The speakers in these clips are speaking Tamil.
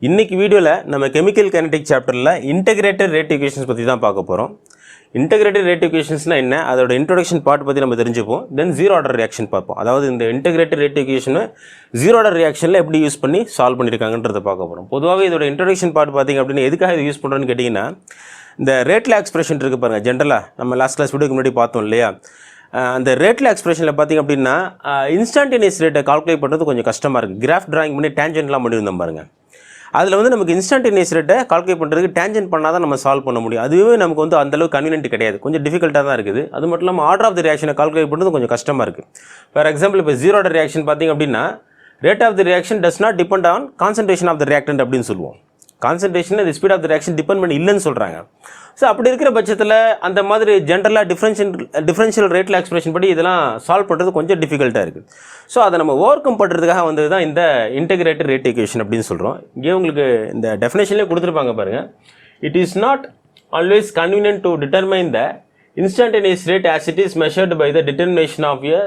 இன்னைக்கு வீடியோவில் நம்ம கெமிக்கல் கைனடிக் சாப்டரில் இன்டகிரேட்டட் ரேட் ஈக்குவேஷன்ஸ் பற்றி தான் பார்க்க போகிறோம். இன்டகிரேட்டட் ரேட் ஈக்குவேஷன்ஸ்னால் என்ன, அதோட இன்ட்ரோடக்ஷன் பார்ட் பற்றி நம்ம தெரிஞ்சுப்போம். தென் ஜீரோ ஆர்டர் ரியாக்ஷன் பார்ப்போம். அதாவது இந்த இன்டகிரேட்டட் ரேட் ஈக்குவேஷனை ஜீரோ ஆர்டர் ரியாக்ஷனில் எப்படி யூஸ் பண்ணி சால்வ் பண்ணியிருக்காங்கன்றதை பார்க்க போகிறோம். பொதுவாகவே இதோட இன்ட்ரோடக்ஷன் பார்ட் பார்த்திங்க அப்படின்னா எதுக்காக இது யூஸ் பண்ணுறோன்னு கேட்டிங்கன்னா, இந்த ரேட்ல எக்ஸ்பிரஷன் இருக்குது பாருங்கள். ஜென்ரலாக நம்ம லாஸ்ட் கிளாஸ் வீடியோக்கு முன்னாடி பார்த்தோம் இல்லையா, அந்த ரேட்ல எக்ஸ்பிரஷனில் பார்த்திங்க அப்படின்னா இன்ஸ்டன்டேனியஸ் ரேட்டை கால்குலேட் பண்ணுறது கொஞ்சம் கஷ்டமாக இருக்குது. கிராஃப் டிராயிங் பண்ணி டேஞ்சன்ட்லாம் பண்ணியிருந்தோம் பாருங்கள். அதில் வந்து நமக்கு இன்ஸ்டன்டேனியஸ் ரேட்டை கால்குலேட் பண்ணுறதுக்கு டேஞ்சன்ட் பண்ணால் தான் நம்ம சால்வ் பண்ண முடியும். அதுவே நமக்கு வந்து அந்தளவுக்கு கன்வீனியன்ட் கிடையாது, கொஞ்சம் டிஃபிகல்ட்டாக தான் இருக்குது. அது மட்டும் இல்லாமல் ஆர்டர் ஆஃப் தி ரியாக்ஷனை கால்குலேட் பண்ணுறது கொஞ்சம் கஷ்டமாக இருக்குது. ஃபார் எக்ஸாம்பிள் இப்போ ஜீரோ ஆர்டர் ரியாக்ஷன் பார்த்திங்க அப்படின்னா rate of the reaction does not depend on concentration of the reactant அப்படின்னு சொல்லுவோம். கான்சன்ட்ரேஷன் இந்த speed of the reaction depend பண்ணி இல்லைன்னு சொல்கிறாங்க. ஸோ அப்படி இருக்கிற பட்சத்தில் அந்த மாதிரி ஜென்ரலாக டிஃப்ரென்ஷியல் ரேட்டில் எக்ஸ்பிரஷன் படி இதெல்லாம் சால்வ் பண்ணுறது கொஞ்சம் டிஃபிகல்ட்டாக இருக்குது. ஸோ அதை நம்ம ஓவர் கம் பண்ணுறதுக்காக வந்தது தான் இந்த இன்டகிரேட்டட் ரேட் ஈக்குவேஷன் அப்படின்னு சொல்கிறோம். இங்கே உங்களுக்கு இந்த டெஃபினேஷன்லேயே கொடுத்துருப்பாங்க பாருங்கள். It is not always convenient to determine the instantaneous rate as it is measured by the determination of a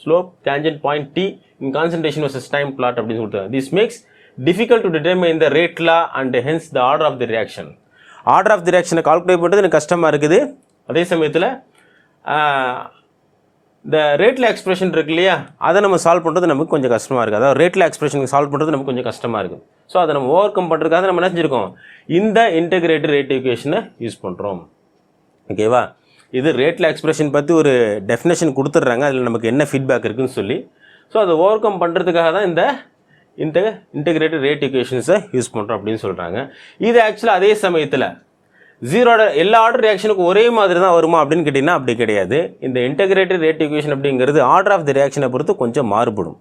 slope tangent point t in concentration versus time plot அப்படின்னு சொல்லிட்டு. This makes difficult to determine the rate law and hence the order of the reaction. Order of the ரியாக்ஷனை கால்குலேட் பண்ணுறது எனக்கு கஷ்டமாக இருக்குது. அதே சமயத்தில் இந்த ரேட்ல எக்ஸ்பிரஷன் இருக்கு இல்லையா, அதை நம்ம சால்வ் பண்ணுறது நமக்கு கொஞ்சம் கஷ்டமாக இருக்குது. அதாவது ரேட்ல எக்ஸ்பிரஷனுக்கு சால்வ் பண்ணுறது நமக்கு கொஞ்சம் கஷ்டமாக இருக்குது. ஸோ அதை நம்ம ஓவர் கம் பண்ணுறதுக்காக நம்ம என்ன செஞ்சுருக்கோம், இந்த இன்டகிரேட்டட் ரேட் ஈக்குவேஷனை யூஸ் பண்ணுறோம். ஓகேவா, இது ரேட்ல எக்ஸ்பிரஷன் பற்றி ஒரு டெஃபினேஷன் கொடுத்துட்றாங்க, அதில் நமக்கு என்ன ஃபீட்பேக் இருக்குதுன்னு சொல்லி. ஸோ அதை ஓவர் கம் பண்ணுறதுக்காக தான் இந்த இன்டகிரேட்டட் ரேட் ஈக்குவேஷன்ஸை யூஸ் பண்ணுறோம் அப்படின்னு சொல்கிறாங்க. இது ஆக்சுவலாக அதே சமயத்தில் ஜீரோ ஆர்டர் எல்லா ஆர்டர் ரியாக்ஷனுக்கும் ஒரே மாதிரி தான் வருமா அப்படின்னு கேட்டிங்கன்னா அப்படி கிடையாது. இந்த இன்டகிரேட்டட் ரேட் ஈக்குவேஷன் அப்படிங்கிறது ஆர்டர் ஆஃப் தி ரியாக்ஷனை பொறுத்து கொஞ்சம் மாறுபடும்.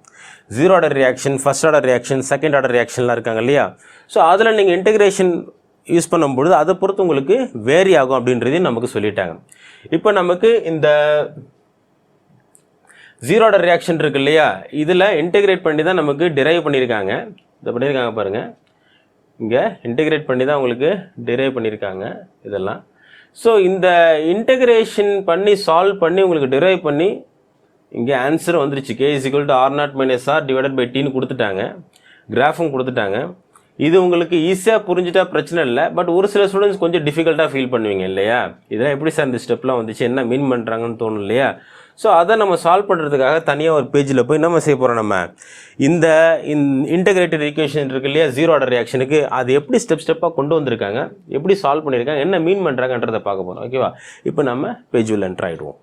Zero order reaction, first order reaction, second order ரியாக்ஷன்லாம் இருக்காங்க இல்லையா. ஸோ அதில் நீங்கள் இன்டகிரேஷன் யூஸ் பண்ணும்பொழுது அதை பொறுத்து உங்களுக்கு வேரி ஆகும் அப்படின்றதையும் நமக்கு சொல்லிட்டாங்க. இப்போ நமக்கு இந்த ஜீரோ ஆர்டர் ரியாக்ஷன் இருக்கு இல்லையா, இதில் இன்டகிரேட் பண்ணி தான் நமக்கு டிரைவ் பண்ணியிருக்காங்க. இதை பண்ணியிருக்காங்க பாருங்கள், இங்கே இன்டகிரேட் பண்ணி தான் உங்களுக்கு டிரைவ் பண்ணியிருக்காங்க இதெல்லாம். ஸோ இந்த இன்டகிரேஷன் பண்ணி சால்வ் பண்ணி உங்களுக்கு டிரைவ் பண்ணி இங்கே ஆன்சர் வந்துருச்சு. k = r0 - r divided by tன்னு கொடுத்துட்டாங்க, கிராஃபும் கொடுத்துட்டாங்க. இது உங்களுக்கு ஈஸியாக புரிஞ்சுட்டா பிரச்சனை இல்லை. பட் ஒரு சில ஸ்டூடெண்ட்ஸ் கொஞ்சம் டிஃபிகல்ட்டாக ஃபீல் பண்ணுவீங்க இல்லையா, இதெல்லாம் எப்படி சார் இந்த ஸ்டெப்லாம் வந்துச்சு, என்ன மீன் பண்ணுறாங்கன்னு தோணும் இல்லையா. ஸோ அதை நம்ம சால்வ் பண்ணுறதுக்காக தனியாக ஒரு பேஜில் போய் நம்ம செய்ய போகிறோம். நம்ம இந்த இன்டகிரேட்டட் ஈக்குவேஷன் இருக்கு இல்லையா, ஜீரோ ஆர்டர் ரியாக்ஷனுக்கு அது எப்படி ஸ்டெப்பாக கொண்டு வந்திருக்காங்க, எப்படி சால்வ் பண்ணியிருக்காங்க, என்ன மீன் பண்ணுறாங்கன்றதை பார்க்க போகிறோம். ஓகேவா, இப்போ நம்ம பேஜ் உள்ள என்டர் ஆகிடுவோம்.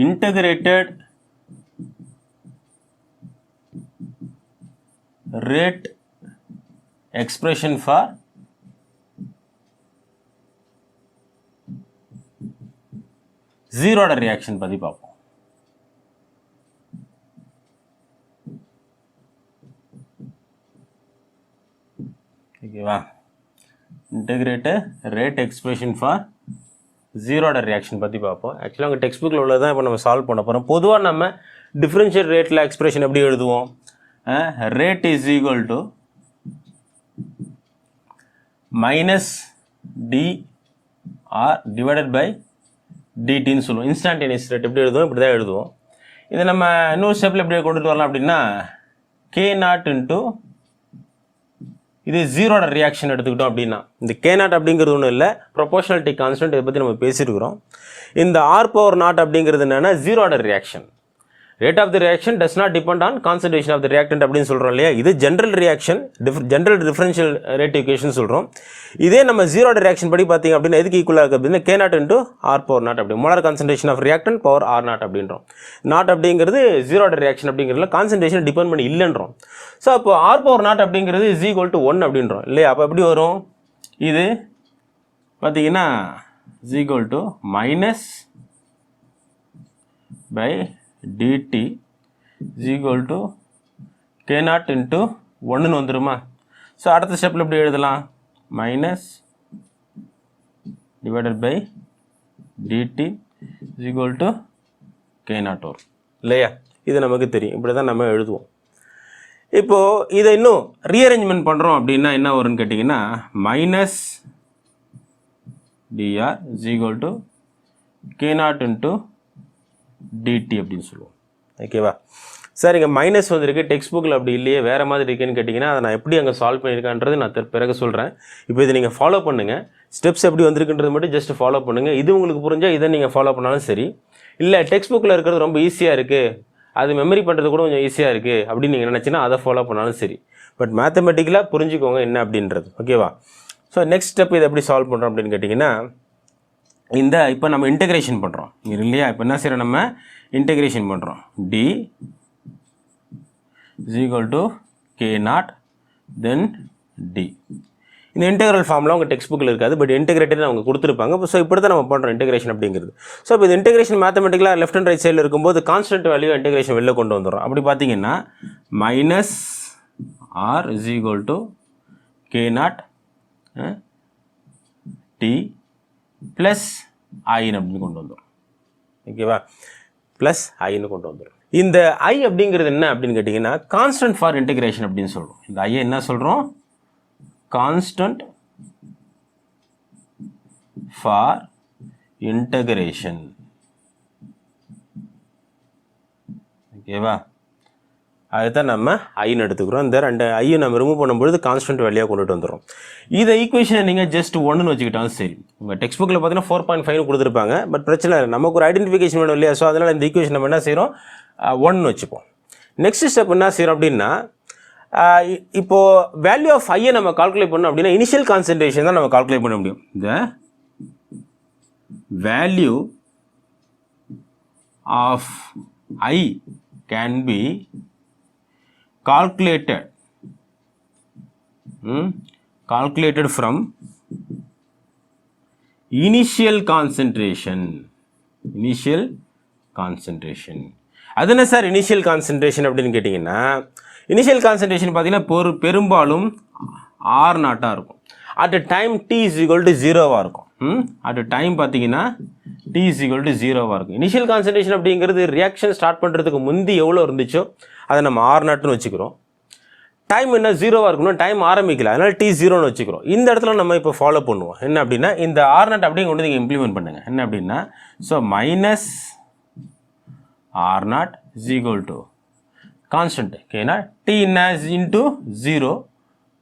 Integrated rate expression for zero order reaction பற்றி பார்ப்போம். ஓகேவா, integrated rate expression for zero order reaction பற்றி பார்ப்போம். ஆக்சுவலாக உங்கள் டெக்ஸ்ட் புக்கில் உள்ளதான் இப்போ நம்ம சால்வ் பண்ண போகிறோம். பொதுவாக நம்ம டிஃப்ரென்ஷியல் ரேட்டில் எக்ஸ்பிரஷன் எப்படி எழுதுவோம், rate is equal to minus dr divided by dtன்னு சொல்லுவோம். இன்ஸ்டன்டேனியஸ் ரேட் எப்படி எழுதுவோம், இப்படி தான் எழுதுவோம். இதை நம்ம இன்னொரு ஸ்டெப்பில் எப்படி கொண்டுட்டு வரலாம் அப்படின்னா, k0 இன்ட்டு இது ஜீரோ ஆர்டர் ரியாக்ஷன் எடுத்துக்கிட்டோம் அப்படின்னா, இந்த k0 அப்படிங்கிறது ஒன்றும் இல்லை, ப்ரொபோர்ஷனாலிட்டி கான்ஸ்டன்ட். இதை பற்றி நம்ம பேசிட்டு இருக்கிறோம். இந்த r⁴ அப்படிங்கிறது என்னென்னா zero order reaction. Rate of the reaction does not depend on concentration of the reactant அப்படின்னு சொல்கிறோம் இல்லையா. இது general reaction, general differential rate equation சொல்கிறோம். இதே நம்ம ஜீரோ ஆர்டர் ரியாக்ஷன் படி பார்த்தீங்க அப்படின்னா எதுக்கு ஈக்குவலாக இருக்குது அப்படின்னா k0 இன்ட்டு r⁴ அப்படி molar concentration of reactant power r0 அப்படின்றோம். நாட் அப்படிங்கிறது ஜீரோ ஆர்டர் ரியாக்ஷன் அப்படிங்கிறதுல கான்சன்ட்ரேஷன் டிபெண்ட் பண்ணி இல்லைன்றோம். ஸோ அப்போ r⁴ அப்படிங்கிறது is equal to 1 அப்படின்றோம் இல்லையா. அப்போ எப்படி வரும், இது பார்த்தீங்கன்னா is equal to minus by dt is equal to k0 into 1ன்னு வந்துருமா. ஸோ அடுத்த ஸ்டெப்பில் எப்படி எழுதலாம், minus divided by dt is equal to k0 வரும் இல்லையா. இது நமக்கு தெரியும், இப்படி தான் நம்ம எழுதுவோம். இப்போது இதை இன்னும் ரீஅரேஞ்ச்மெண்ட் பண்ணுறோம் அப்படின்னா என்ன வரும்னு கேட்டிங்கன்னா, minus dr is equal to k0 into dt அப்படின்னு சொல்லுவோம். ஓகேவா, சார் இங்கே மைனஸ் வந்திருக்கு, டெக்ஸ்ட் புக்கில் அப்படி இல்லையே, வேறு மாதிரி இருக்குன்னு கேட்டிங்கன்னா அதை நான் எப்படி அங்கே சால்வ் பண்ணியிருக்கேன்றது நான் பிறகு சொல்கிறேன். இப்போ இதை நீங்கள் ஃபாலோ பண்ணுங்கள். ஸ்டெப்ஸ் எப்படி வந்திருக்குன்றது மட்டும் ஜஸ்ட் ஃபாலோ பண்ணுங்கள். இது உங்களுக்கு புரிஞ்சால் இதை நீங்கள் ஃபாலோ பண்ணாலும் சரி. இல்லை டெக்ஸ்ட் புக்கில் இருக்கிறது ரொம்ப ஈஸியாக இருக்குது, அது மெமரி பண்ணுறது கூட கொஞ்சம் ஈஸியாக இருக்குது அப்படின்னு நீங்கள் நினச்சின்னா அதை ஃபாலோ பண்ணாலும் சரி. பட் மேத்தமெட்டிக்கலாக புரிஞ்சுக்கோங்க என்ன அப்படின்றது. ஓகேவா? ஸோ நெக்ஸ்ட் ஸ்டெப் இதை எப்படி சால்வ் பண்ணுறோம் அப்படின்னு கேட்டிங்கன்னா, இப்போ நம்ம இன்டெகிரேஷன் பண்ணுறோம் இல்லையா? இப்போ என்ன செய்கிறோம், நம்ம இன்டெகிரேஷன் பண்ணுறோம். d is equal to k0 then d. இந்த இன்டெகிரல் ஃபார்ம்லாம் உங்கள் டெக்ஸ்ட் புக்கில் இருக்காது, பட் இன்டெகிரேட்டட் அவங்க கொடுத்துருப்பாங்க. ஸோ இப்படி தான் நம்ம பண்ணுறோம் இன்டெகிரேஷன் அப்படிங்கிறது. ஸோ இப்போ இது இன்டெகிரேஷன் மேத்தமெட்டிக்கலாக லெஃப்ட் அண்ட் ரைட் சைடில் இருக்கும்போது கான்ஸ்டன்ட் வேல்யூ இன்டெகிரேஷன் வெளில கொண்டு வந்துடும். அப்படி பார்த்தீங்கன்னா minus R is equal to k0 t plus ஐன்னு அப்படின்னு கொண்டு வந்துடும். ஓகேவா? ப்ளஸ் ஐன்னு கொண்டு வந்துடும். இந்த ஐ அப்படிங்கிறது என்ன அப்படின்னு கேட்டிங்கன்னா கான்ஸ்டன்ட் ஃபார் இன்டெகிரேஷன் அப்படின்னு சொல்கிறோம். இந்த ஐயை என்ன சொல்கிறோம்? Constant for integration. ஓகேவா? அதுதான் நம்ம ஐன்னு எடுத்துக்கிறோம். இந்த ரெண்டு ஐயை நம்ம ரிமூவ் பண்ணும்பொழுது கான்ஸ்டன்ட் வேல்யூவாக கொண்டுட்டு வந்துடும். இதை ஈக்குவேஷனை நீங்கள் ஜஸ்ட் 1ன்னு வச்சுக்கிட்டாலும் சரி. உங்கள் டெக்ஸ்ட் புக்கில் பார்த்தீங்கன்னா 4.5 கொடுத்துருப்பாங்க, பட் பிரச்சனை இல்லை, நமக்கு ஒரு ஐடென்டிஃபிகேஷன் வேணும் இல்லையா? ஸோ அதனால் இந்த ஈக்குவேஷன் நம்ம என்ன செய்கிறோம், 1ன்னு வச்சுப்போம். நெக்ஸ்ட் ஸ்டெப் என்ன செய்கிறோம் அப்படின்னா, இப்போது வேல்யூ ஆஃப் ஐயை நம்ம கால்குலேட் பண்ணோம் அப்படின்னா இனிஷியல் கான்சன்ட்ரேஷன் தான் நம்ம கால்குலேட் பண்ண முடியும். இந்த value of I can be calculated from initial concentration. அது என்ன சார் இனிஷியல் கான்சன்ட்ரேஷன் அப்படின்னு கேட்டிங்கன்னா, இனிஷியல் கான்சன்ட்ரேஷன் பார்த்தீங்கன்னா பெரும்பாலும் R0 இருக்கும். At time t is equal to 0 இருக்கும். அட் டைம் பார்த்தீங்கன்னா t is equal to 0 இருக்கும். இனிஷியல் கான்சன்ட்ரேஷன் அப்படிங்கிறது ரியாக்ஷன் ஸ்டார்ட் பண்ணுறதுக்கு முந்தி எவ்வளோ இருந்துச்சோ அதை நம்ம R0ன்னு வச்சுக்கிறோம். டைம் என்ன 0 இருக்கணும், டைம் ஆரம்பிக்கல, அதனால் t0ன்னு வச்சுக்கிறோம். இந்த இடத்துல நம்ம இப்போ ஃபாலோ பண்ணுவோம். என்ன அப்படின்னா இந்த R0 அப்படியே கொண்டு நீங்கள் இம்ப்ளிமெண்ட் பண்ணுங்கள். என்ன அப்படின்னா, so minus R0 is equal to constant ஓகேனா t இன்ட்டு 0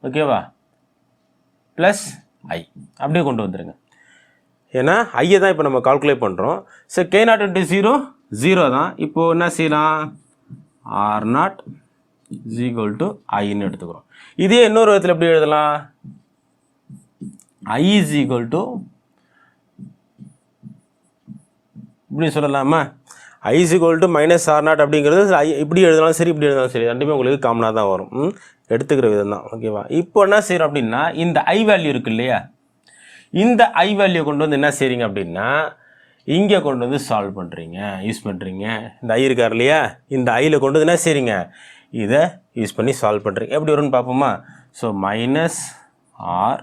ஓகேவா ப்ளஸ் ஐ அப்படியே கொண்டு வந்துடுங்க. ஏன்னா ஐயை தான் இப்போ நம்ம கால்குலேட் பண்ணுறோம். ஸோ k0 இன்ட்டு 0 தான். இப்போது என்ன செய்யலாம், R0 is equal to ஐன்னு எடுத்துக்கிறோம். இதே இன்னொரு விதத்தில் எப்படி எழுதலாம், I is equal to இப்படி சொல்லலாமா, I is equal to minus R0 அப்படிங்கிறது இப்படி எழுதலாம் சரி, இப்படி எழுதலாம் சரி, ரெண்டுமே உங்களுக்கு காமனாக தான் வரும். எடுத்துக்கிற விதம் தான். ஓகேவா? இப்போ என்ன செய்கிறோம் அப்படின்னா, இந்த ஐ வேல்யூ இருக்கு இல்லையா, இந்த ஐ வேல்யூ கொண்டு வந்து என்ன செய்கிறீங்க அப்படின்னா இங்கே கொண்டு வந்து சால்வ் பண்ணுறீங்க, யூஸ் பண்ணுறீங்க. இந்த ஐ இருக்கார் இல்லையா, இந்த ஐயில் கொண்டு வந்து என்ன செய்கிறீங்க, இதை யூஸ் பண்ணி சால்வ் பண்ணுறீங்க. எப்படி வரும்னு பார்ப்போமா. So minus R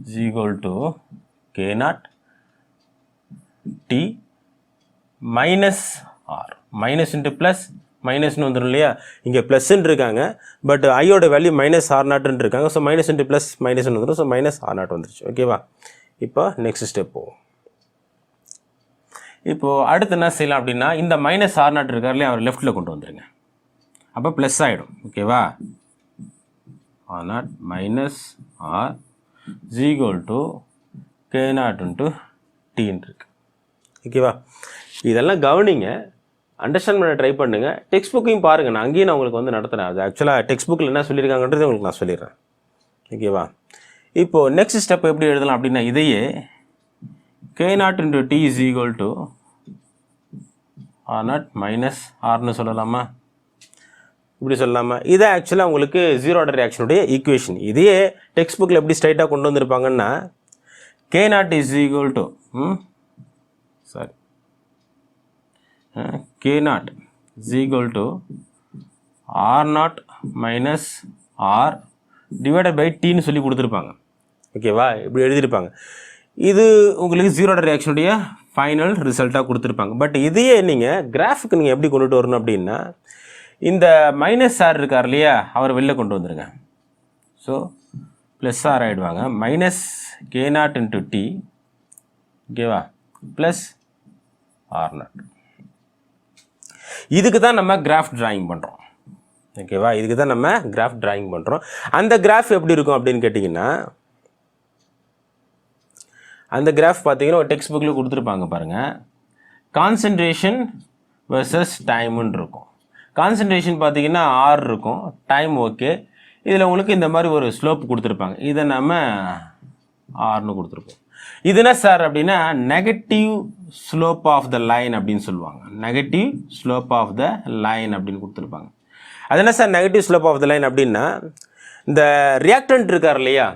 is equal to k0 t minus R, minus into plus மைனஸ்னு வந்துடும் இல்லையா, இங்கே ப்ளஸ்ன்னு இருக்காங்க, பட் ஐயோட வேல்யூ மைனஸ் R0ன்னு இருக்காங்க. ஸோ மைனஸ் இன்ட்டு ப்ளஸ் மைனஸ்ன்னு வந்துடும். ஸோ மைனஸ் R0 வந்துருச்சு. ஓகேவா? இப்போ நெக்ஸ்ட் ஸ்டெப் போவோம். இப்போது அடுத்து என்ன செய்யலாம் அப்படின்னா, இந்த மைனஸ் R0 இருக்கார் இல்லையா, அவர் லெஃப்ட்டில் கொண்டு வந்துடுங்க. அப்போ ப்ளஸ் ஆகிடும். ஓகேவா? R0 minus R is equal to k0 into டீன்னு இருக்கு. ஓகேவா? இதெல்லாம் கவனிங்க, அண்டர்ஸ்டாண்ட் பண்ண ட்ரை பண்ணுங்கள். டெக்ஸ்ட் புக்கையும் பாருங்கள், நான் அங்கேயும் நான் உங்களுக்கு வந்து நடத்துகிறேன். அது ஆக்சுவலாக டெக்ஸ்ட் புக்கில் என்ன சொல்லியிருக்காங்கன்றது உங்களுக்கு நான் சொல்லிடுறேன். ஓகேவா? இப்போது நெக்ஸ்ட் ஸ்டெப் எப்படி எழுதலாம் அப்படின்னா, இதையே k0 into t is equal to R0 minus ஆர்னு சொல்லலாமா, இப்படி சொல்லலாமா. இதை ஆக்சுவலாக உங்களுக்கு ஜீரோ ஆர்டர் ரியாக்ஷனுடைய ஈக்குவேஷன். இதையே டெக்ஸ்ட் புக்கில் எப்படி ஸ்ட்ரைட்டாக கொண்டு வந்திருப்பாங்கன்னா, k0 is equal to k0 is equal to R0 minus R divided by T ன்னு சொல்லி கொடுத்துருப்பாங்க. ஓகேவா? இப்படி எழுதியிருப்பாங்க. இது உங்களுக்கு ஜீரோ ஆர்டர் ரியாக்ஷனுடைய ஃபைனல் ரிசல்ட்டாக கொடுத்துருப்பாங்க. பட் இதையே நீங்கள் கிராஃபுக்கு நீங்கள் எப்படி கொண்டுட்டு வரணும் அப்படின்னா, இந்த மைனஸ் ஆர் இருக்கார் இல்லையா, அவர் வெளில கொண்டு வந்துடுங்க. ஸோ ப்ளஸ் ஆர் ஆகிடுவாங்க. மைனஸ் k0 இன்ட்டு டி, ஓகேவா, ப்ளஸ் R0. இதுக்கு தான் நம்ம கிராஃப் டிராயிங் பண்ணுறோம். ஓகேவா, இதுக்கு தான் நம்ம கிராஃப் டிராயிங் பண்ணுறோம். அந்த கிராஃப் எப்படி இருக்கும் அப்படின்னு கேட்டிங்கன்னா, அந்த கிராஃப் பார்த்தீங்கன்னா ஒரு டெக்ஸ்ட் புக்கில் கொடுத்துருப்பாங்க பாருங்கள். கான்சன்ட்ரேஷன் வெர்சஸ் டைமுன்னு இருக்கும். கான்சன்ட்ரேஷன் பார்த்தீங்கன்னா R இருக்கும், டைம் ஓகே. இதில் உங்களுக்கு இந்த மாதிரி ஒரு ஸ்லோப் கொடுத்துருப்பாங்க, இதை நம்ம Rன்னு கொடுத்துருப்போம். இது என்ன சார் அப்படின்னா negative slope of the line அப்படின்னு சொல்லுவாங்க. Negative slope of the line அப்படின்னு கொடுத்துருப்பாங்க. அது என்ன sir negative slope of the line அப்படின்னா, இந்த ரியாக்டன்ட் இருக்கார் இல்லையா,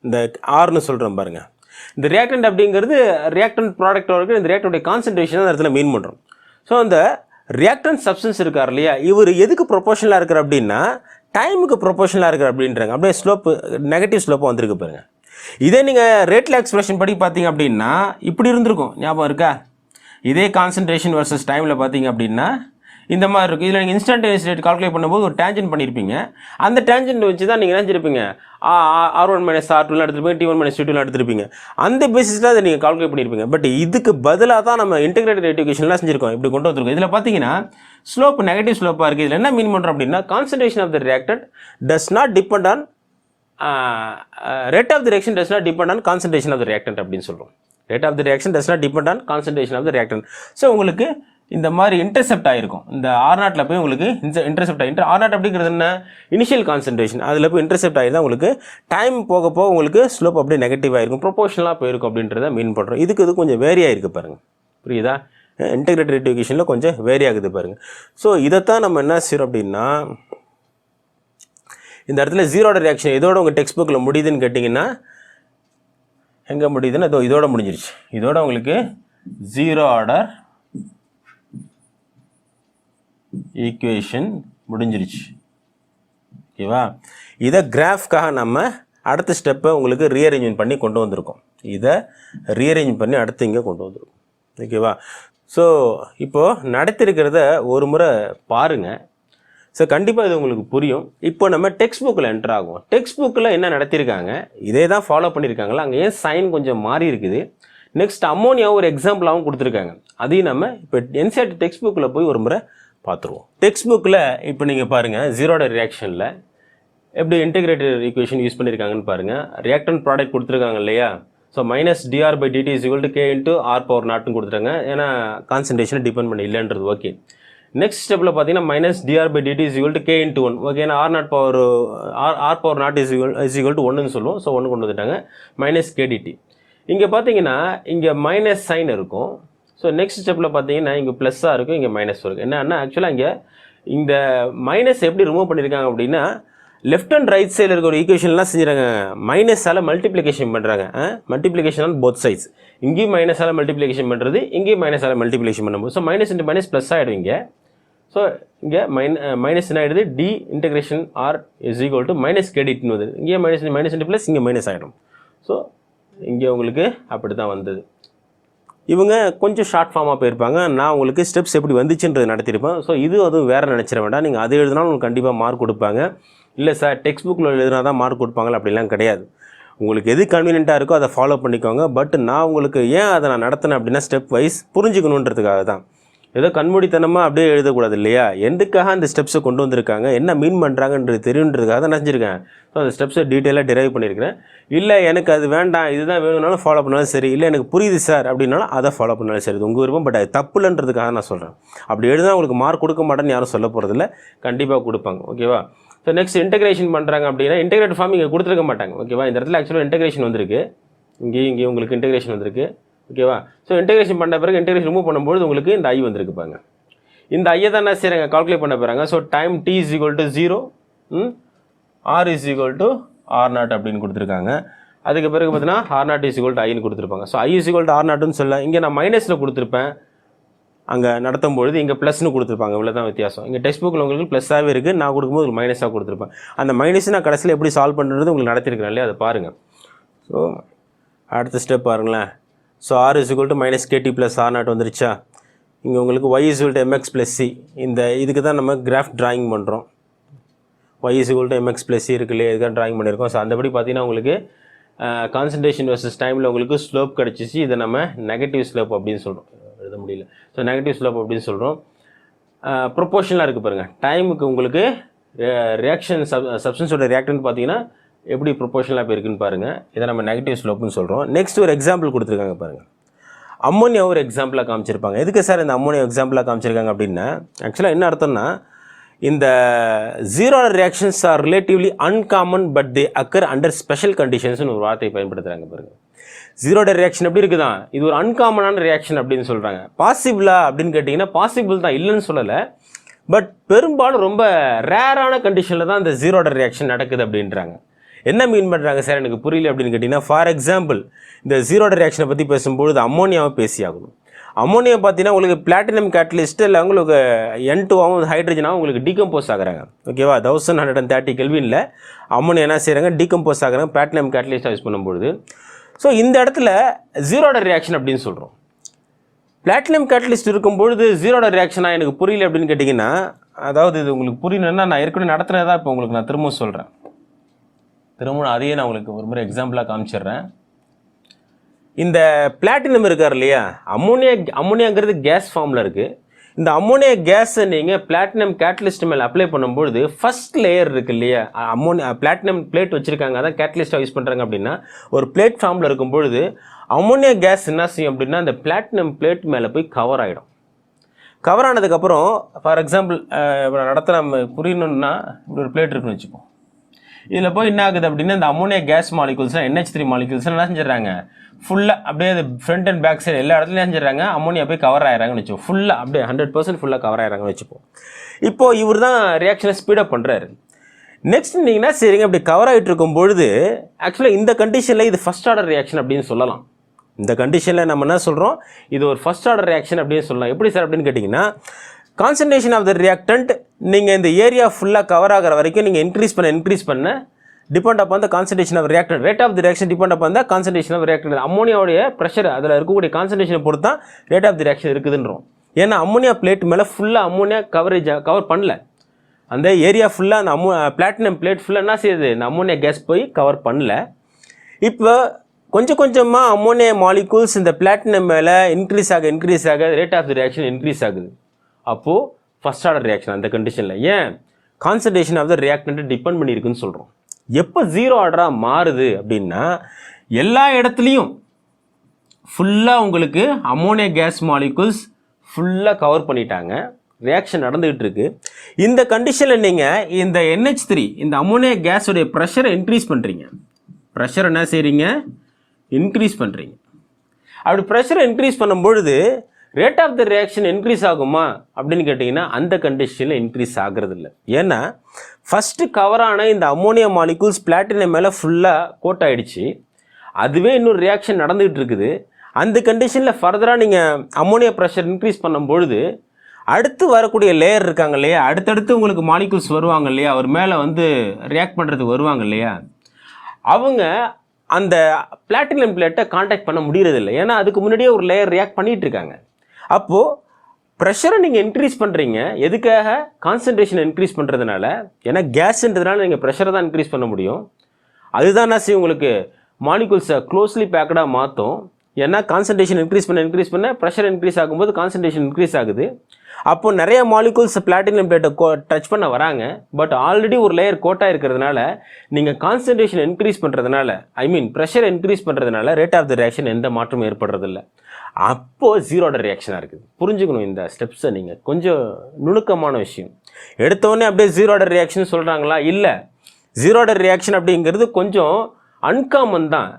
இந்த ஆர்னு சொல்கிறோம் பாருங்கள். இந்த ரியாக்டன்ட் அப்படிங்கிறது ரியாக்டன்ட் ப்ராடக்ட் வரைக்கும் இந்த ரியாக்டனுடைய கான்சன்ட்ரேஷன் அந்த இடத்துல மீன் பண்ணுறோம். ஸோ இந்த ரியாக்டன்ட் சப்ஸ்டன்ஸ் இருக்கார் இல்லையா, இவர் எதுக்கு ப்ரொபோஷனலாக இருக்கிற அப்படின்னா டைமுக்கு ப்ரொபோஷனலாக இருக்கிற அப்படின்றாங்க. அப்படியே ஸ்லோப்பு நெகட்டிவ் ஸ்லோப்பாக வந்திருக்கு பாருங்கள். இதே நீங்கள் ரேட்ல எக்ஸ்பிரஷன் படி பார்த்தீங்க அப்படின்னா இப்படி இருந்திருக்கும், ஞாபகம் இருக்கா? இதே கான்சன்ட்ரேஷன் வர்சஸ் டைமில் பார்த்தீங்க அப்படின்னா இந்த மாதிரி இருக்கும். இதில் நீங்கள் இன்ஸ்டன்டேனியஸ் ரேட் கால்குலேட் பண்ணும்போது ஒரு டேஞ்சன்ட் பண்ணியிருப்பீங்க. அந்த டேஞ்சன்ட் வச்சு தான் நீங்கள் நினைச்சிருப்பீங்க R1 - R2 எடுத்துருப்பீங்க, T1 - T2 எடுத்துருப்பீங்க. அந்த பேசிஸில் அதை நீங்கள் கால்குலேட் பண்ணியிருப்பீங்க. பட் இதுக்கு பதிலாக தான் நம்ம இன்டெகிரேட்டட் ரேட் ஈக்குவேஷன்லாம் செஞ்சுருக்கோம், இப்படி கொண்டு வந்திருக்கோம். இதில் பார்த்தீங்கன்னா ஸ்லோப் நெகட்டிவ் ஸ்லோப்பாக இருக்குது. இதில் என்ன மீன் பண்ணுறோம் அப்படின்னா concentration of the reactant does not depend on rate of the reaction does not depend on concentration of the reactant அப்படின்னு சொல்கிறோம். rate of the reaction does not depend on concentration of the reactant. So உங்களுக்கு இந்த மாதிரி இன்டர்செப்ட் ஆகிருக்கும். இந்த R0ல போய் உங்களுக்கு இன்டர்செப்ட் ஆகி R0 அப்படிங்கிறது என்ன இனிஷியல் கான்சன்ட்ரேஷன், அதில் போய் இன்டர்செப்ட் ஆகி தான் உங்களுக்கு டைம் போக போக உங்களுக்கு ஸ்லோப் அப்படியே நெகட்டிவ் ஆகிருக்கும், ப்ரொபோஷனலாக போயிருக்கும் அப்படின்றத மீன் பண்ணுறோம். இது கொஞ்சம் வேரி ஆகிருக்கு பாருங்கள், புரியுதா? இன்டெகிரேட்டட் ரேட் ஈக்குவேஷனில் கொஞ்சம் வேரி ஆகுது பாருங்கள். ஸோ இதைத்தான் நம்ம என்ன செய்கிறோம் அப்படின்னா, இந்த இடத்துல ஜீரோட ரியாக்ஷன் இதோட உங்கள் டெக்ஸ்ட் புக்கில் முடியுதுன்னு கேட்டிங்கன்னா எங்கே முடியுதுன்னா இதோட முடிஞ்சிருச்சு. இதோட உங்களுக்கு ஜீரோ ஆர்டர் ஈக்குவேஷன் முடிஞ்சிருச்சு. ஓகேவா? இதை கிராஃப்காக நம்ம அடுத்த ஸ்டெப்பை உங்களுக்கு ரீஅரேஞ்ச்மெண்ட் பண்ணி கொண்டு வந்திருக்கோம். இதை ரீஅரேஞ்ச் பண்ணி அடுத்து இங்கே கொண்டு வந்திருக்கோம். ஓகேவா? ஸோ இப்போது நடத்திருக்கிறத ஒரு முறை பாருங்கள். ஸோ கண்டிப்பாக இது உங்களுக்கு புரியும். இப்போ நம்ம டெக்ஸ்ட் புக்கில் என்டர் ஆகும். டெக்ஸ்ட் புக்கில் என்ன நடத்தியிருக்காங்க, இதே தான் ஃபாலோ பண்ணியிருக்காங்களா, அங்கே ஏன் சைன் கொஞ்சம் மாறி இருக்குது. நெக்ஸ்ட் அம்மோனியாவும் ஒரு எக்ஸாம்பிளாகவும் கொடுத்துருக்காங்க. அதையும் நம்ம இப்போ என்சிஆர்டி டெக்ஸ்ட் புக்கில் போய் ஒரு முறை பார்த்துருவோம். டெக்ஸ்ட் புக்கில் இப்போ நீங்கள் பாருங்கள், ஜீரோட ரியாக்ஷனில் எப்படி இன்டெகிரேட்டட் ஈக்குவேஷன் யூஸ் பண்ணியிருக்காங்கன்னு பாருங்கள். ரியாக்டன்ட் ப்ராடக்ட் கொடுத்துருக்காங்க இல்லையா, ஸோ -dr/dt = k × r⁴ கொடுத்துட்டாங்க. ஏன்னா கான்சன்ட்ரேஷனை டிபெண்ட் பண்ணி இல்லைன்றது ஓகே. நெக்ஸ்ட் ஸ்டெப்பில் பார்த்தீங்கன்னா -dr/dt = k × 1. ஓகே, ஏன்னா r⁴ = 1ன்னு சொல்லுவோம். ஸோ 1 கொண்டு வந்துட்டாங்க, -kdt. இங்கே பார்த்தீங்கன்னா இங்கே மைனஸ் சைன் இருக்கும். ஸோ நெக்ஸ்ட் ஸ்டெப்பில் பார்த்தீங்கன்னா இங்கே ப்ளஸ்ஸாக இருக்கும், இங்கே மைனஸ் இருக்கும். என்னன்னா ஆக்சுவலாக இங்கே இந்த மைனஸ் எப்படி ரிமூவ் பண்ணியிருக்காங்க அப்படின்னா, லெஃப்ட் அண்ட் ரைட் சைடில் இருக்கிற ஒரு ஈக்குவேஷன்லாம் செஞ்சுறாங்க, மைனஸால் மல்டிப்ளிகேஷன் பண்ணுறாங்க. Multiplication on both sides. இங்கேயும் மைனஸால் மல்டிப்ளிகேஷன் பண்ணுறது, இங்கேயும் மைனஸால் மல்டிப்ளிகேஷன் பண்ணும்போது so minus into minus plus ஆகிடும் இங்கே. ஸோ இங்கே மைனஸ் என்ன ஆகிடுது, d இன்டெகிரேஷன் r = -kdt வருது. இங்கே மைனஸ் இன்ட்டு ப்ளஸ், இங்கே மைனஸ் ஆகிடும். ஸோ இங்கே உங்களுக்கு அப்படி தான் வந்தது. இவங்க கொஞ்சம் ஷார்ட் ஃபார்மாக போயிருப்பாங்க. நான் உங்களுக்கு ஸ்டெப்ஸ் எப்படி வந்துச்சுன்றது நடத்தியிருப்பேன். ஸோ அதுவும் வேறு நினச்சிட வேண்டாம். நீங்கள் அது எழுதினாலும் உங்களுக்கு கண்டிப்பாக மார்க் கொடுப்பாங்க. இல்லை சார் டெக்ஸ்ட் புக்கில் எழுதினா தான் மார்க் கொடுப்பாங்களா, அப்படிலாம் கிடையாது. உங்களுக்கு எது கன்வீனியண்ட்டாக இருக்கோ அதை ஃபாலோ பண்ணிக்கோங்க. பட் நான் உங்களுக்கு ஏன் அதை நான் நடத்தினேன் அப்படின்னா ஸ்டெப் வைஸ் புரிஞ்சுக்கணுன்றதுக்காக தான். ஏதோ கண்மூடித்தனமாக அப்படியே எழுதக்கூடாது இல்லையா, எதுக்காக அந்த ஸ்டெப்ஸை கொண்டு வந்திருக்காங்க, என்ன மீன் பண்ணுறாங்கன்றது தெரியுன்றதுக்காக தான் நினச்சிருக்கேன். ஸோ அந்த ஸ்டெப்ஸை டீட்டெயிலாக டிரைவ் பண்ணியிருக்கிறேன். இல்லை எனக்கு அது வேண்டாம், இதுதான் வேணும்னாலும் ஃபாலோ பண்ணாலும் சரி, இல்லை எனக்கு புரியுது சார் அப்படின்னாலும் அதை ஃபாலோ பண்ணாலும் சரி, இது உங்கள் விருப்பம். பட் அது தப்புலன்றதுக்காக நான் சொல்கிறேன். அப்படி எழுதினா உங்களுக்கு மார்க் கொடுக்க மாட்டேன்னு யாரும் சொல்ல போகிறதில்ல, கண்டிப்பாக கொடுப்பாங்க. ஓகேவா? ஸோ நெக்ஸ்ட் இன்டெகிரேஷன் பண்ணுறாங்க அப்படின்னா இன்டெகிரேட் ஃபார்ம் இங்கே கொடுத்துருக்க மாட்டாங்க. ஓகேவா? இந்த இடத்துல ஆக்சுவலாக இன்டெகிரேஷன் வந்திருக்கு, இங்கேயும் உங்களுக்கு இன்டெகிரேஷன் வந்திருக்கு. ஓகேவா? ஸோ இன்டெகிரேஷன் பண்ண பிறகு இன்டெகிரேஷன் ரிமூவ் பண்ணும்போது உங்களுக்கு இந்த ஐ வந்திருக்கு பாருங்க. இந்த ஐயை தான் என்ன செய்கிறாங்க, கால்குலேட் பண்ண போகிறாங்க. So time t = 0, r = r0 அப்படின்னு கொடுத்துருக்காங்க. அதுக்கு பிறகு பார்த்தீங்கன்னா r0 = iன்னு கொடுத்துருப்பாங்க. ஸோ i = r0ன்னு சொல்ல, இங்கே நான் மைனஸில் கொடுத்துருப்பேன், அங்கே நடத்தும் பொழுது இங்கே ப்ளஸ்னு கொடுத்துருப்பாங்க. இவ்வளோ தான் வித்தியாசம். இங்கே டெக்ஸ்ட் புக்கில் உங்களுக்கு ப்ளஸ்ஸாகவே இருக்குது, நான் கொடுக்கும்போது உங்களுக்கு மைனஸாக கொடுத்துருப்பேன். அந்த மைனஸ் நான் கடைசியில் எப்படி சால்வ் பண்ணுறது உங்களுக்கு நடத்திருக்கிறேன் இல்லையா, அதை பாருங்கள். ஸோ அடுத்த ஸ்டெப் பாருங்களேன். ஸோ r = -kt + r0 வந்துருச்சா. இங்கே உங்களுக்கு y = mx + c. இந்த இதுக்கு தான் நம்ம கிராஃப் டிராயிங் பண்ணுறோம். y = mx + c இருக்கு இல்லையா, இதுதான் டிராயிங் பண்ணியிருக்கோம். ஸோ அந்தபடி பார்த்தீங்கன்னா உங்களுக்கு கான்சன்ட்ரேஷன் வர்சஸ் டைமில் உங்களுக்கு ஸ்லோப் கிடச்சிச்சு. இதை நம்ம நெகட்டிவ் ஸ்லோப் அப்படின்னு சொல்கிறோம். எழுத முடியல. ஸோ நெகட்டிவ் ஸ்லோப் அப்படின்னு சொல்கிறோம். ப்ரொப்போர்ஷனலாக இருக்குது பாருங்கள். டைமுக்கு உங்களுக்கு ரியாக்ஷன் சப்ஸ்டன்ஸோட ரியாக்டன்ட் பார்த்தீங்கன்னா எப்படி ப்ரொப்போர்ஷனலாக இப்போ இருக்குன்னு பாருங்கள். இதை நம்ம நெகட்டிவ் ஸ்லோப்னு சொல்கிறோம். நெக்ஸ்ட் ஒரு எக்ஸாம்பிள் கொடுத்துருக்காங்க பாருங்கள். அம்மோனியா ஒரு எக்ஸாம்பிளாக காமிச்சிருப்பாங்க. எதுக்கு சார் இந்த அம்மோனியா எக்ஸாம்பிளாக காமிச்சிருக்காங்க அப்படின்னா, ஆக்சுவலாக என்ன அர்த்தம்னா, இந்த zero order reactions are relatively uncommon but they occur under special கண்டிஷன்ஸ்னு ஒரு வார்த்தையை பயன்படுத்துகிறாங்க பாருங்கள். ஜீரோ ஆர்டர் ரியாக்ஷன் எப்படி இருக்குதான், இது ஒரு அன்காமனான ரியாக்ஷன் அப்படின்னு சொல்கிறாங்க. பாசிபிளா அப்படின்னு கேட்டிங்கன்னா பாசிபிள் தான், இல்லைன்னு சொல்லலை. பட் பெரும்பாலும் ரொம்ப ரேரான கண்டிஷனில் தான் இந்த ஜீரோ ஆர்டர் ரியாக்ஷன் நடக்குது அப்படின்றாங்க. என்ன மீன் பண்ணுறாங்க சார் எனக்கு புரியல அப்படின்னு கேட்டிங்கன்னா, ஃபார் எக்ஸாம்பிள் இந்த ஜீரோ ஆர்டர் ரியாக்ஷனை பற்றி பேசும்பொழுது அம்மோனியாவை பேசி ஆகணும். அம்மோனியா பார்த்தீங்கன்னா உங்களுக்கு பிளாட்டினம் கேட்டலிஸ்ட் இல்லை உங்களுக்கு N2 ஹைட்ரஜனாகவும் உங்களுக்கு டீகம்போஸ் ஆகிறாங்க. ஓகேவா, 1130 கெல்வினில் அம்மோனியா என்ன செய்கிறாங்க, டீகம்போஸ் ஆகிறாங்க பிளாட்டினம் கேட்டலிஸ்ட்டாக யூஸ் பண்ணும்பொழுது. ஸோ இந்த இடத்துல ஜீரோ ஆர்டர் ரியாக்ஷன் அப்படின்னு சொல்கிறோம். பிளாட்டினம் கேட்டலிஸ்ட் இருக்கும்பொழுது ஜீரோ ஆர்டர் ரியாக்ஷனாக எனக்கு புரியல அப்படின்னு கேட்டிங்கன்னா, அதாவது இது உங்களுக்கு புரியணுன்னா நான் ஏற்கனவே நடத்துகிறதா இப்போ உங்களுக்கு நான் திரும்பவும் சொல்கிறேன். திரும்பவும் அதையே நான் உங்களுக்கு ஒரு முறை எக்ஸாம்பிளாக காமிச்சிடுறேன். இந்த பிளாட்டினம் இருக்கார் இல்லையா, அம்மோனியாங்கிறது கேஸ் ஃபார்மில் இருக்குது. இந்த அம்மோனியா கேஸை நீங்கள் பிளாட்டினம் கேட்டலிஸ்ட் மேலே அப்ளை பண்ணும்பொழுது ஃபஸ்ட் லேயர் இருக்குது இல்லையா, பிளாட்டினம் பிளேட் வச்சுருக்காங்க, அதான் கேட்டலிஸ்ட்டாக யூஸ் பண்ணுறாங்க அப்படின்னா, ஒரு பிளேட் ஃபார்மில் இருக்கும்பொழுது அம்மோனியா கேஸ் என்ன செய்யும் அப்படின்னா அந்த பிளாட்டினம் பிளேட் மேலே போய் கவர் ஆகிடும். கவர் ஆனதுக்கப்புறம் ஃபார் எக்ஸாம்பிள் இப்போ நடத்த நம்ம புரியணுன்னா இப்படி ஒரு பிளேட் இருக்குன்னு வச்சுப்போம். இதில் போய் என்ன ஆகுது அப்படின்னா இந்த ammonia gas molecules NH3 molecules என்ன செஞ்சிடறாங்க, ஃபுல்லாக அப்படியே அது ஃப்ரண்ட் அண்ட் பேக் சைடு எல்லா இடத்துலையும் செஞ்சிடறாங்க, அம்மோனியா போய் கவர் ஆகிறாங்கன்னு வச்சுப்போம். ஃபுல்லாக அப்படியே 100% ஃபுல்லாக கவர் ஆகிறாங்கன்னு வச்சுப்போம். இப்போது இவர் தான் ரியாக்ஷனை ஸ்பீடப் பண்ணுறாரு. நெக்ஸ்ட் நீங்கள் என்ன செய்றீங்க, அப்படி கவர் ஆகிட்டு இருக்கும் பொழுது ஆக்சுவலாக இந்த கண்டிஷனில் இது ஃபஸ்ட் ஆர்டர் ரியாக்ஷன் அப்படின்னு சொல்லலாம். இந்த கண்டிஷனில் நம்ம என்ன சொல்கிறோம், இது ஒரு ஃபஸ்ட் ஆர்டர் ரியாக்ஷன் அப்படின்னு சொல்லலாம். எப்படி சார் அப்படின்னு கேட்டிங்கன்னா, கான்சன்ட்ரேஷன் ஆஃப் த ரியாக்டன்ட் நீங்கள் இந்த ஏரியா ஃபுல்லாக கவர் ஆகிற வரைக்கும் நீங்கள் இன்க்ரீஸ் பண்ண depend upon the concentration of reactant. Rate of the reaction depend upon the concentration of reactant. அம்மோனியாவுடைய ப்ரெஷர் அதில் இருக்கக்கூடிய கான்சன்ட்ரேஷனை பொறுத்து தான் ரேட் ஆஃப் தி ரியாக்ஷன் இருக்குதுன்றோம். ஏன்னா அம்மோனியா பிளேட் மேலே ஃபுல்லாக அம்மோனியா கவர் பண்ணல, அந்த ஏரியா ஃபுல்லாக அந்த பிளாட்டினம் பிளேட் ஃபுல்லாக என்ன செய்யுது, இந்த அம்மோனியா கேஸ் போய் கவர் பண்ணல. இப்போ கொஞ்சம் கொஞ்சமாக அம்மோனியா மாலிகூல்ஸ் இந்த பிளாட்டினம் மேலே இன்க்ரீஸ் ஆக rate of the reaction increase ஆகுது. அப்போது ஃபஸ்ட் ஆர்டர் ரியாக்ஷன் அந்த கண்டிஷனில். ஏன், கான்சன்ட்ரேஷன் ஆஃப் த ரியாக்டன்ட்டை டிபெண்ட் பண்ணியிருக்குன்னு சொல்கிறோம். எப்போ ஜீரோ ஆர்டராக மாறுது அப்படின்னா, எல்லா இடத்துலையும் ஃபுல்லாக உங்களுக்கு அம்மோனியா கேஸ் மாலிகூல்ஸ் ஃபுல்லாக கவர் பண்ணிட்டாங்க, ரியாக்ஷன் நடந்துகிட்டு இருக்கு. இந்த கண்டிஷனில் நீங்கள் இந்த NH3 இந்த அம்மோனியா கேஸோடைய ப்ரெஷரை இன்க்ரீஸ் பண்ணுறீங்க. ப்ரெஷர் என்ன செய்கிறீங்க, இன்க்ரீஸ் பண்ணுறீங்க. அப்படி ப்ரெஷரை இன்க்ரீஸ் பண்ணும்பொழுது rate of the reaction increase ஆகுமா அப்படின்னு கேட்டிங்கன்னா அந்த கண்டிஷனில் இன்க்ரீஸ் ஆகிறது இல்லை. ஏன்னா ஃபஸ்ட்டு கவரான இந்த அம்மோனியா மாலிகூல்ஸ் பிளாட்டினம் மேலே ஃபுல்லாக கோட் ஆகிடுச்சு, அதுவே இன்னொரு ரியாக்ஷன் நடந்துகிட்டு இருக்குது. அந்த கண்டிஷனில் ஃபர்தராக நீங்கள் அம்மோனியா ப்ரெஷர் இன்க்ரீஸ் பண்ணும்பொழுது அடுத்து வரக்கூடிய லேயர் இருக்காங்க இல்லையா, அடுத்தடுத்து உங்களுக்கு மாலிகூல்ஸ் வருவாங்க இல்லையா, அவர் மேலே வந்து ரியாக்ட் பண்ணுறதுக்கு வருவாங்க இல்லையா, அவங்க அந்த பிளாட்டினம் பிளேட்டை காண்டாக்ட் பண்ண முடியறதில்லை. ஏன்னா அதுக்கு முன்னாடியே ஒரு லேயர் ரியாக்ட் பண்ணிகிட்டு இருக்காங்க. அப்போது ப்ரெஷரை நீங்கள் இன்க்ரீஸ் பண்ணுறீங்க, எதுக்காக, கான்சன்ட்ரேஷன் இன்க்ரீஸ் பண்ணுறதுனால. ஏன்னா கேஸ்ன்றதுனால நீங்கள் ப்ரெஷரை தான் இன்க்ரீஸ் பண்ண முடியும். அதுதான் என்ன செய்யும், உங்களுக்கு மாலிகூல்ஸை க்ளோஸ்லி பேக்கடாக மாற்றும். ஏன்னா கான்சன்ட்ரேஷன் இன்க்ரீஸ் பண்ண ப்ரெஷர் இன்க்ரீஸ் ஆகும்போது கான்சன்ட்ரேஷன் இன்க்ரீஸ் ஆகுது. அப்போ நிறைய மாலிகூல்ஸ் பிளாட்டினம் பிளேட்டை டச் பண்ண வராங்க. பட் ஆல்ரெடி ஒரு லேயர் கோட்டாக இருக்கிறதுனால நீங்கள் கான்சன்ட்ரேஷன் இன்க்ரீஸ் பண்ணுறதுனால, ப்ரெஷர் இன்க்ரீஸ் பண்ணுறதுனால ரேட் ஆஃப் த ரியாக்ஷன் எந்த மாற்றமும் ஏற்படுறதில்லை. அப்போது ஜீரோ ஆர்டர் ரியாக்ஷனாக இருக்குது. புரிஞ்சுக்கணும் இந்த ஸ்டெப்ஸை. நீங்கள் கொஞ்சம் நுணுக்கமான விஷயம். எடுத்தோடனே அப்படியே ஜீரோ ஆர்டர் ரியாக்ஷன் சொல்கிறாங்களா, இல்லை. ஜீரோ ஆர்டர் ரியாக்ஷன் அப்படிங்கிறது கொஞ்சம் அன்காமன் தான்.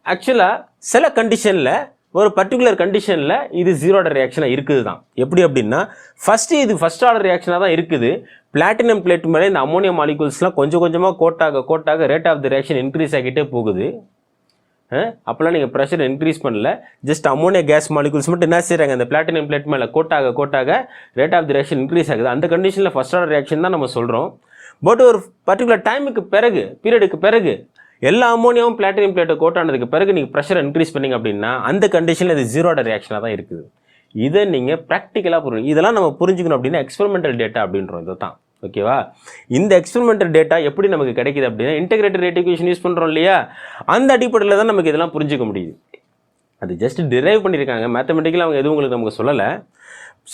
ஆக்சுவலாக சில கண்டிஷனில், ஒரு பர்டிகுலர் கண்டிஷனில் இது ஜீரோ ஆர்டர் ரியாக்ஷனாக இருக்குது தான். எப்படி அப்படின்னா, ஃபஸ்ட்டு இது ஃபஸ்ட் ஆர்டர் ரியாக்ஷனாக தான் இருக்குது. பிளாட்டினம் பிளேட் மேலே இந்த அம்மோனியா மாலிகூல்ஸ்லாம் கொஞ்சம் கொஞ்சமாக கோட்டாக rate of the reaction increase ஆகிட்டே போகுது. அப்போல்லாம் நீங்கள் ப்ரெஷர் இன்க்ரீஸ் பண்ணல, ஜஸ்ட் அம்மோனியா கேஸ் மாலிகூல்ஸ் மட்டும் என்ன செய்கிறாங்க, அந்த பிளாட்டினம் பிளேட் மேலே கோட்டாக rate of the reaction increase ஆகுது. அந்த கண்டிஷனில் ஃபஸ்ட் ஆர்டர் ரியாக்ஷன் தான் நம்ம சொல்கிறோம். பட் ஒரு பர்டிகுலர் டைமுக்கு பிறகு, பீரியடுக்கு பிறகு, எல்லா அம்மோனியாவும் பிளாட்டினம் பிளேட்டை கோட்டானதுக்கு பிறகு நீங்கள் ப்ரெஷர் இன்க்ரீஸ் பண்ணிங்க அப்படின்னா அந்த கண்டிஷனில் இது ஜீரோ ஆர்டர் ரியாக்ஷனாக தான் இருக்குது. இதை நீங்கள் ப்ராக்டிக்கலாக புரியும். இதெல்லாம் நம்ம புரிஞ்சுக்கணும் அப்படின்னா எக்ஸ்பெரிமெண்டல் டேட்டா அப்படின்றோம். இதை தான் ஓகேவா. இந்த எக்ஸ்பெரிமெண்டல் டேட்டா எப்படி நமக்கு கிடைக்குது அப்படின்னா, இன்டெகிரேட்டட் ரேட் ஈக்குவேஷன் யூஸ் பண்ணுறோம் இல்லையா, அந்த அடிப்படையில் தான் நமக்கு இதெல்லாம் புரிஞ்சிக்க முடியுது. அது ஜஸ்ட் டிரைவ் பண்ணியிருக்காங்க, மேத்தமெட்டிக்கலாக அவங்க எதுவும் உங்களுக்கு நமக்கு சொல்லலை.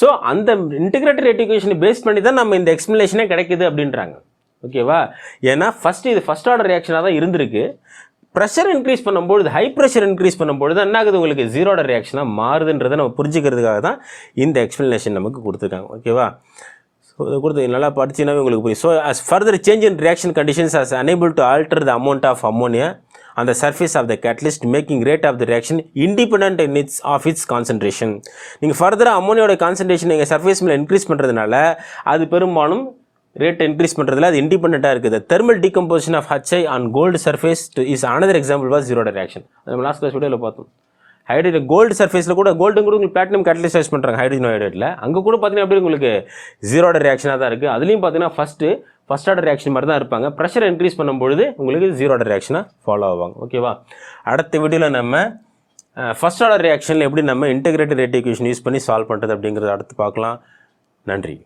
ஸோ அந்த இன்டிகிரேட்டட் ரேட் ஈக்குவேஷனை பேஸ் பண்ணி தான் நம்ம இந்த எக்ஸ்ப்ளனேஷனே கிடைக்குது அப்படின்றாங்க. ஓகேவா? ஏன்னா இது ஃபஸ்ட் ஆர்டர் ரியாக்ஷனாக தான் இருந்திருக்கு. ப்ரெஷர் இன்க்ரீஸ் பண்ணும்போது, ஹை ப்ரெஷர் இன்க்ரீஸ் பண்ணும்போது என்ன ஆகுது, உங்களுக்கு ஜீரோ ஆர்டர் ரியாக்ஷனாக மாறுதுன்றதை நம்ம புரிஞ்சுக்கிறதுக்காக தான் இந்த எக்ஸ்ப்ளனேஷன் நமக்கு கொடுத்துருக்காங்க. ஓகேவா? ஸோ இதை கொடுத்து நல்லா படிச்சுனாவே உங்களுக்கு புரியும். So as further change in reaction conditions as unable to alter the amount of ammonia on the surface of the catalyst, making rate of the reaction independent of its concentration. நீங்கள் ஃபர்தராக அம்மோனியோட கான்சன்ட்ரேஷன் நீங்கள் சர்ஃபேஸ் மேலே இன்க்ரீஸ் பண்ணுறதுனால அது பெரும்பாலும் ரேட் இன்க்ரீஸ் பண்ணுறதுல அது இண்டிபெண்ட்டாக இருக்குது. Thermal decomposition of HI on gold surface is another example was zero order reaction. நம்ம லாஸ்ட் கிளாஸ் வீடியோவில் பார்த்தோம். ஹைட்ரஜன் கோல்டு சர்ஃபேஸில் கூட கோல்டுங்கிறது உங்களுக்கு பிளாட்டினம் கேட்டலிசைஸ் பண்ணுறாங்க ஹைட்ரஜன் ஹைட்ரேட்டில். அங்கே கூட பார்த்தீங்கன்னா எப்படி உங்களுக்கு ஜீரோ ஆர்டர் ரியாக்ஷனாக தான் இருக்குது. அதுலேயும் பார்த்தீங்கன்னா ஃபஸ்ட் ஆர்டர் ரியாக்ஷன் மாதிரி தான் இருப்பாங்க. ப்ரெஷர் இன்க்ரீஸ் பண்ணும்பொழுது உங்களுக்கு ஜீரோ ஆர்டர் ரியாக்ஷனாக ஃபாலோ ஆவாங்க. ஓகேவா? அடுத்த வீடியோவில் நம்ம ஃபஸ்ட் ஆர்டர் ரியாக்ஷனில் எப்படி நம்ம இன்டெகிரேட்டட் ரேட் ஈக்குவேஷன் யூஸ் பண்ணி சால்வ் பண்ணுறது அப்படிங்கிறத அடுத்து பார்க்கலாம். நன்றி.